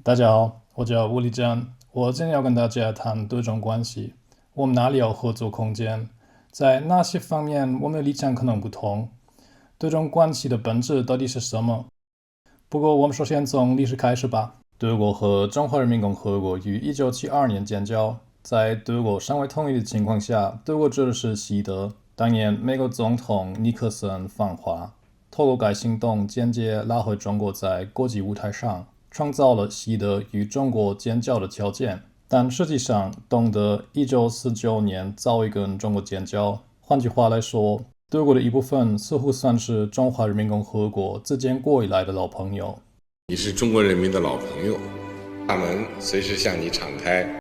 大家好，我叫吴立珍，我今天要跟大家谈多种关系。我们哪里有合作空间？在哪些方面我们的立场可能不同？多种关系的本质到底是什么？不过，我们首先从历史开始吧。德国和中华人民共和国于1972年建交，在德国尚未统一的情况下，德国指的是西德。当年，美国总统尼克森访华，透过该行动间接拉回中国在国际舞台上，创造了西德与中国建交的条件。但实际上，东德1949年早已跟中国建交。换句话来说，德国的一部分似乎算是中华人民共和国自建国以来的老朋友。你是中国人民的老朋友，大门随时向你敞开。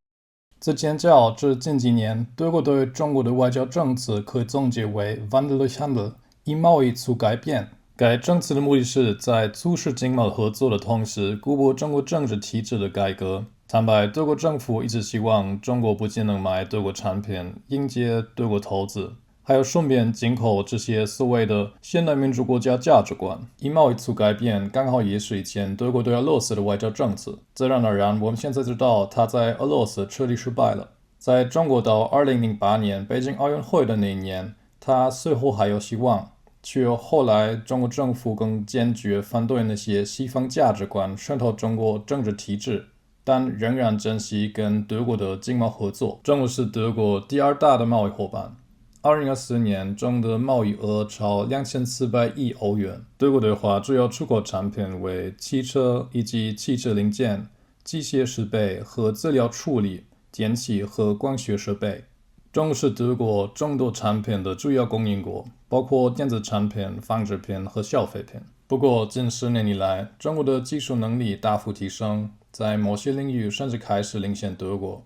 自建交至近几年，德国对中国的外交政策可以总结为 Wandel durch Handel， 以贸易促改变。该政策的目的是在促使经贸合作的同时，鼓舞中国政治体制的改革。坦白，德国政府一直希望中国不仅能买德国产品，迎接德国投资，还有顺便进口这些所谓的现代民主国家价值观。以贸易促改变，刚好也是以前德国对俄罗斯的外交政策。自然而然，我们现在知道他在俄罗斯彻底失败了。在中国到2008年北京奥运会的那一年，他似乎还有希望，却后来中国政府更坚决反对那些西方价值观渗透中国政治体制，但仍然珍惜跟德国的经贸合作。中国是德国第二大的贸易伙伴。2024年，中德贸易额超2400亿欧元。德国的话，主要出口产品为汽车以及汽车零件、机械设备和资料处理、电气和光学设备。中国是德国众多产品的主要供应国，包括电子产品、纺织品和消费品。不过，近10年以来，中国的技术能力大幅提升，在某些领域甚至开始领先德国。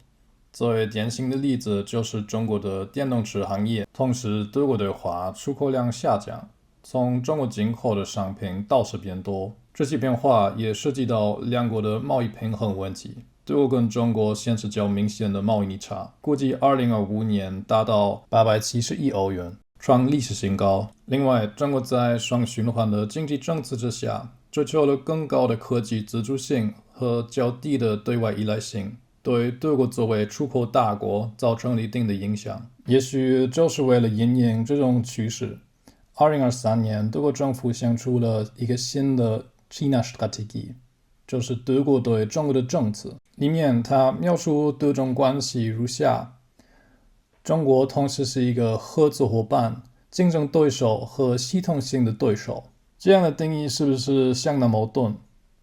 最典型的例子就是中国的电动车行业。同时，德国的话出口量下降，从中国进口的商品倒是变多。这些变化也涉及到两国的贸易平衡问题。德国跟中国显示较明显的贸易逆差，估计2025年达到870亿欧元，创历史新高。另外，中国在双循环的经济政策之下，追求了更高的科技自主性和较低的对外依赖性，对德国作为出口大国造成了一定的影响。也许就是为了因应这种趋势，2023年德国政府想出了一个新的 China-Strategie， 就是德国对中国的政策。里面他描述德中关系如下：中国同时是一个合作伙伴、竞争对手和系统性的对手。这样的定义是不是相当矛盾？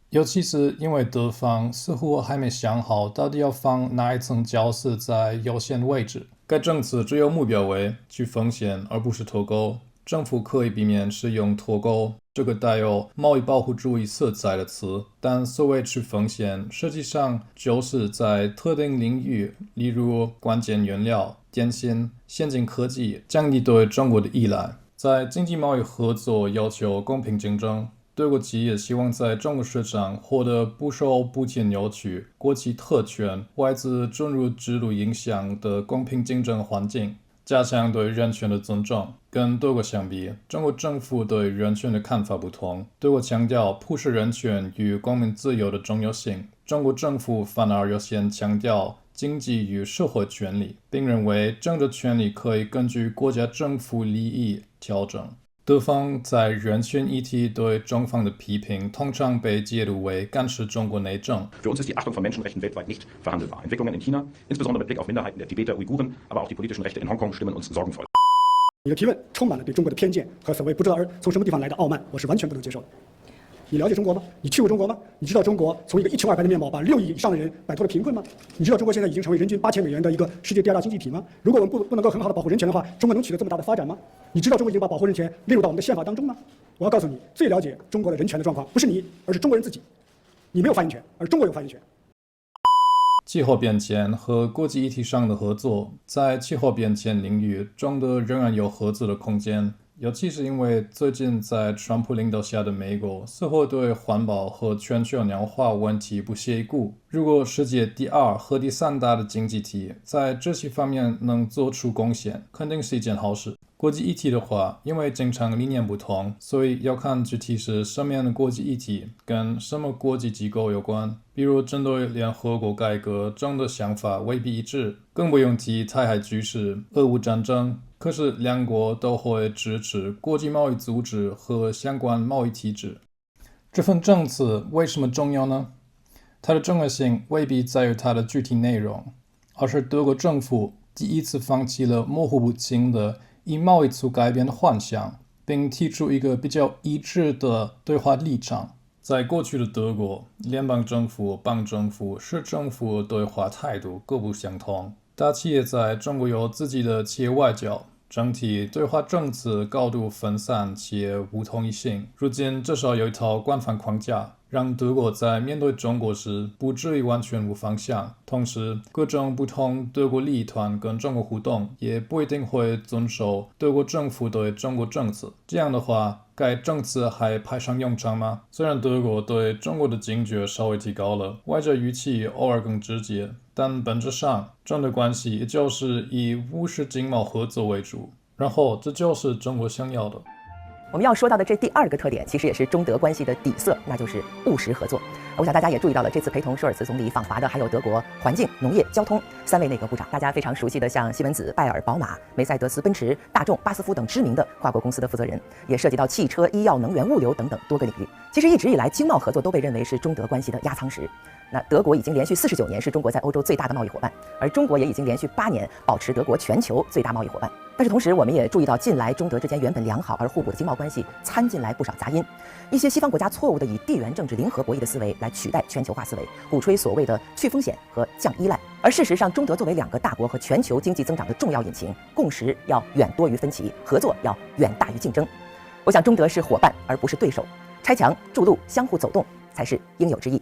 尤其是因为德方似乎还没想好到底要放哪一层角色在优先位置。该政策只有目标为去风险，而不是脱钩。政府可以避免使用脱钩这个带有贸易保护主义色彩的词，但所谓去风险，实际上就是在特定领域，例如关键原料、电信、先进科技，降低对中国的依赖。在经济贸易合作要求公平竞争，德国企业希望在中国市场获得不受补贴扭曲、国企特权、外资准入制度影响的公平竞争环境，加强对人权的尊重。跟德国相比，中国政府对人权的看法不同。德国强调普世人权与公民自由的重要性，中国政府反而优先强调经济与社会权利，并认为政治权利可以根据国家政府利益调整。德方在人权议题对中方的批评，通常被解读为干涉中国内政。Für uns ist die Achtung von Menschenrechten weltweit nicht verhandelbar. Entwicklungen in China, insbesondere mit Blick auf Minderheiten der Tibeter, Uiguren, aber auch die politischen Rechte in Hongkong stimmen uns sorgenvoll. 你的提问充满了对中国的偏见和所谓不知道从什么地方来的傲慢，我是完全不能接受的。你了解中国吗？你去过中国吗？你知道中国从一个1穷2白的面貌把6亿以上的人摆脱了贫困吗？你知道中国现在已经成为人均8000美元的一个世界第2大经济体吗？如果我们不能够很好的保护人权的话，中国能取得这么大的发展吗？你知道中国已经把保护人权列入到我们的宪法当中吗？我要告诉你，最了解中国的人权的状况不是你，而是中国人自己。你没有发言权，而中国有发言权。气候变迁和国际议题上的合作，在气候变迁领域，中德仍然有合作的空间。尤其是因为最近在川普领导下的美国似乎对环保和全球暖化问题不屑一顾。如果世界第2和第3大的经济体在这些方面能做出贡献，肯定是一件好事。国际议题的话，因为经常理念不同，所以要看具体是什么样的国际议题，跟什么国际机构有关。比如针对联合国改革，中的想法未必一致，更不用提台海局势、俄乌战争。可是两国都会支持国际贸易组织和相关贸易体制。这份政策为什么重要呢？它的重要性未必在于它的具体内容，而是德国政府第一次放弃了模糊不清的以贸易促改变的幻想，并提出一个比较一致的对华立场。在过去的德国，联邦政府、邦政府、市政府对华态度各不相同。大企业在中国有自己的企业外交，整体对华政策高度分散且无统一性。如今至少有一套官方框架，让德国在面对中国时不至于完全无方向。同时，各种不同德国利益团跟中国互动，也不一定会遵守德国政府对中国政策。这样的话，该政策还派上用场吗？虽然德国对中国的警觉稍微提高了，外交语气偶尔更直接，但本质上，中德关系也就是以务实经贸合作为主。然后，这就是中国想要的。我们要说到的这第二个特点，其实也是中德关系的底色，那就是务实合作。我想大家也注意到了，这次陪同舒尔茨总理访华的还有德国环境、农业、交通3位内阁部长，大家非常熟悉的像西门子、拜耳、宝马、梅赛德斯奔驰、大众、巴斯夫等知名的跨国公司的负责人，也涉及到汽车、医药、能源、物流等等多个领域。其实一直以来，经贸合作都被认为是中德关系的压舱石。那德国已经连续49年是中国在欧洲最大的贸易伙伴，而中国也已经连续8年保持德国全球最大贸易伙伴。但是同时，我们也注意到，近来中德之间原本良好而互补的经贸关系掺进来不少杂音。一些西方国家错误的以地缘政治零和博弈的思维来取代全球化思维，鼓吹所谓的去风险和降依赖。而事实上，中德作为2个大国和全球经济增长的重要引擎，共识要远多于分歧，合作要远大于竞争。我想，中德是伙伴而不是对手，拆墙筑路，相互走动才是应有之义。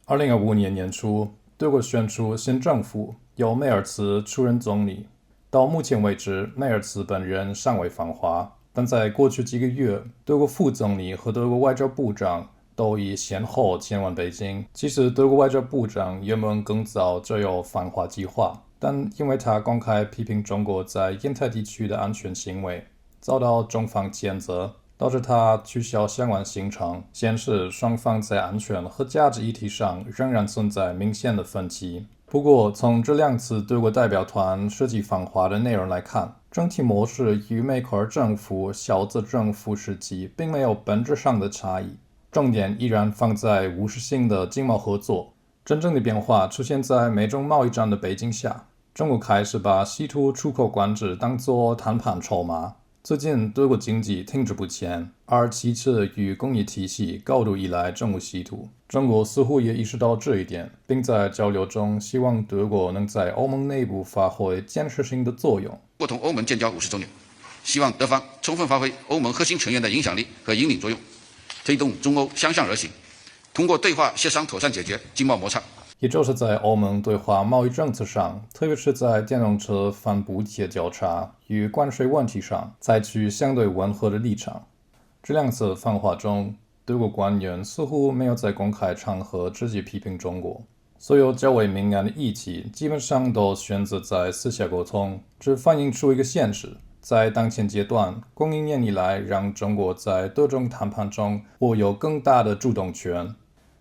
2025年年初，德国选出新政府，由梅尔茨出任总理。到目前为止，梅尔茨本人尚未访华，但在过去几个月，德国副总理和德国外交部长都已先后前往北京。其实，德国外交部长原本更早就有访华计划，但因为他公开批评中国在印太地区的安全行为，遭到中方谴责，导致他取消相关行程，显示双方在安全和价值议题上仍然存在明显的分歧。不过，从这2次德国代表团实际访华的内容来看，整体模式与梅克尔政府、小泽政府时期并没有本质上的差异，重点依然放在务实性的经贸合作。真正的变化出现在美中贸易战的背景下，中国开始把稀土出口管制当作谈判筹码。最近，德国经济停滞不前，而汽车与工业体系高度依赖中国稀土。中国似乎也意识到这一点，并在交流中希望德国能在欧盟内部发挥建设性的作用。共同欧盟建交50周年，希望德方充分发挥欧盟核心成员的影响力和引领作用，推动中欧相向而行，通过对话协商妥善解决经贸摩擦。也就是在欧盟对华贸易政策上，特别是在电动车反补贴调查与关税问题上，采取相对温和的立场。这2次访华中，德国官员似乎没有在公开场合直接批评中国，所有较为敏感的议题基本上都选择在私下沟通，这反映出一个现实。在当前阶段，供应链以来让中国在多种谈判中握有更大的主动权。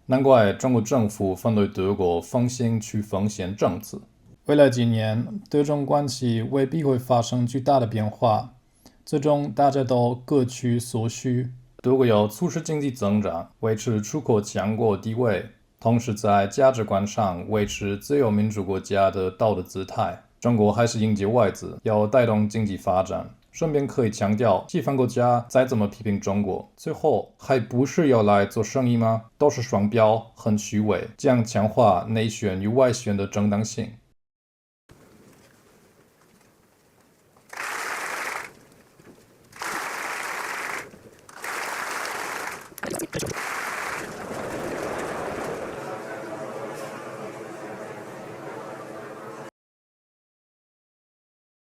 难怪中国政府反对德国奉行去风险政策。未来几年，德中关系未必会发生巨大的变化，最终大家都各取所需。德国要促使经济增长，维持出口强国地位，同时在价值观上维持自由民主国家的道德姿态。中国还是迎接外资，要带动经济发展。顺便可以强调，西方国家再怎么批评中国，最后还不是要来做生意吗？都是双标，很虚伪，这样强化内宣与外宣的正当性。